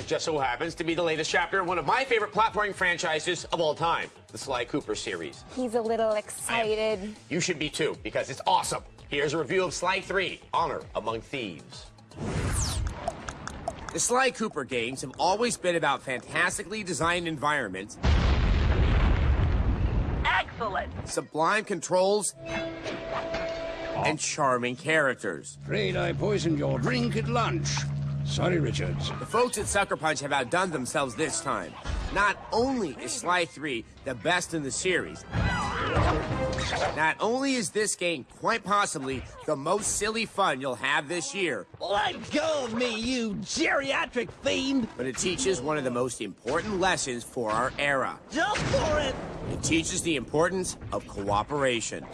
just so happens to be the latest chapter in one of my favorite platforming franchises of all time, the Sly Cooper series. He's a little excited. You should be too, because it's awesome. Here's a review of Sly 3, Honor Among Thieves. The Sly Cooper games have always been about fantastically designed environments, Excellent. sublime controls, and charming characters. Afraid I poisoned your drink at lunch. Sorry, Richards. The folks at Sucker Punch have outdone themselves this time. Not only is Sly 3 the best in the series, not only is this game quite possibly the most silly fun you'll have this year, Let go of me, you geriatric fiend. but it teaches one of the most important lessons for our era. Just for it. It teaches the importance of cooperation.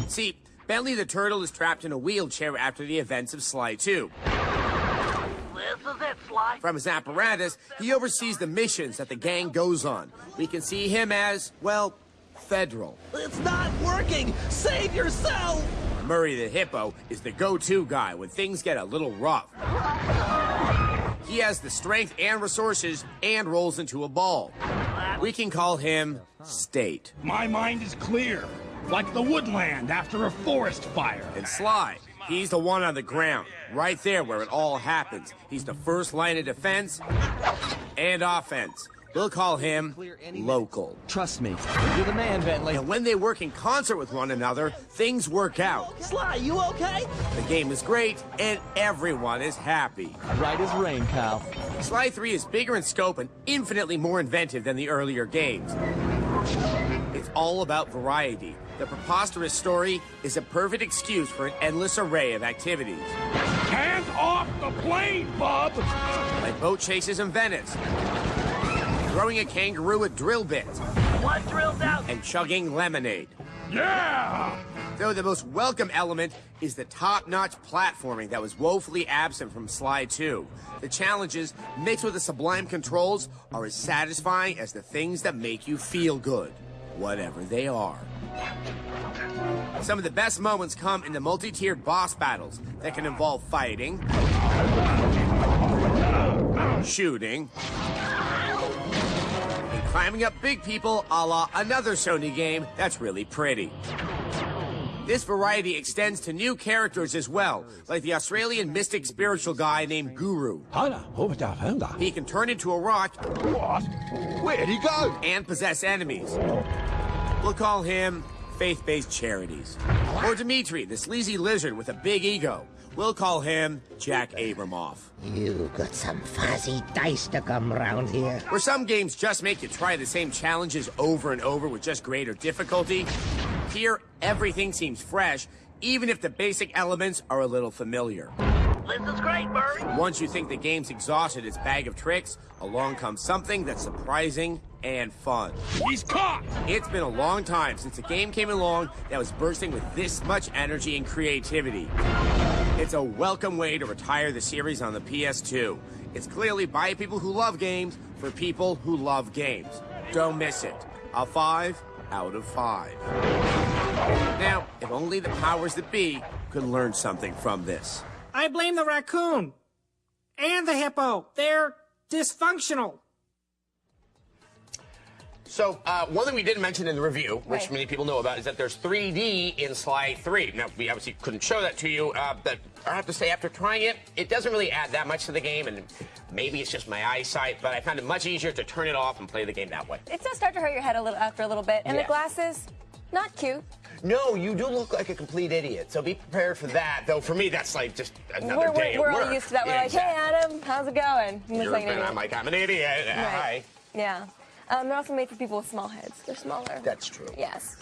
See, Bentley the Turtle is trapped in a wheelchair after the events of Sly 2. This is it, Sly. From his apparatus, he oversees the missions that the gang goes on. We can see him as, well, federal. It's not working. Save yourself. Murray the Hippo is the go-to guy when things get a little rough. He has the strength and resources and rolls into a ball. We can call him State. My mind is clear, like the woodland after a forest fire. And Sly, he's the one on the ground, right there where it all happens. He's the first line of defense and offense. We'll call him Local. Trust me, you're the man, Bentley. And when they work in concert with one another, things work out. Sly, you okay? The game is great, and everyone is happy. Right as rain, pal. Sly 3 is bigger in scope and infinitely more inventive than the earlier games. It's all about variety. The preposterous story is a perfect excuse for an endless array of activities. Hands off the plane, bub! Like boat chases in Venice, throwing a kangaroo at drill bits, One drilled out. and chugging lemonade. Yeah! Though the most welcome element is the top-notch platforming that was woefully absent from Sly 2. The challenges, mixed with the sublime controls, are as satisfying as the things that make you feel good, whatever they are. Some of the best moments come in the multi-tiered boss battles that can involve fighting, shooting, and climbing up big people a la another Sony game that's really pretty. This variety extends to new characters as well, like the Australian mystic spiritual guy named Guru. He can turn into a rock What? Where'd he go? and possess enemies. We'll call him Faith-Based Charities. Or Dimitri, the sleazy lizard with a big ego. We'll call him Jack Abramoff. You got some fuzzy dice to come round here. Where some games just make you try the same challenges over and over with just greater difficulty, here everything seems fresh, even if the basic elements are a little familiar. This is great, Murray. Once you think the game's exhausted its bag of tricks, along comes something that's surprising and fun. He's caught! It's been a long time since a game came along that was bursting with this much energy and creativity. It's a welcome way to retire the series on the PS2. It's clearly by people who love games for people who love games. Don't miss it. A 5 out of 5. Now, if only the powers that be could learn something from this. I blame the raccoon and the hippo. They're dysfunctional. So, one thing we didn't mention in the review, which Right. many people know about, is that there's 3D in Sly 3. Now, we obviously couldn't show that to you, but I have to say, after trying it, it doesn't really add that much to the game, and maybe it's just my eyesight, but I found it much easier to turn it off and play the game that way. It does start to hurt your head a little after a little bit. And Yeah. the glasses, not cute. No, you do look like a complete idiot, so be prepared for that. Though for me, that's like just another day at We're work. all used to that. We're Yeah, like, hey, Adam, how's it going? And You're, I'm like, I'm an idiot. Hi. Yeah. They're also made for people with small heads. They're smaller. That's true. Yes.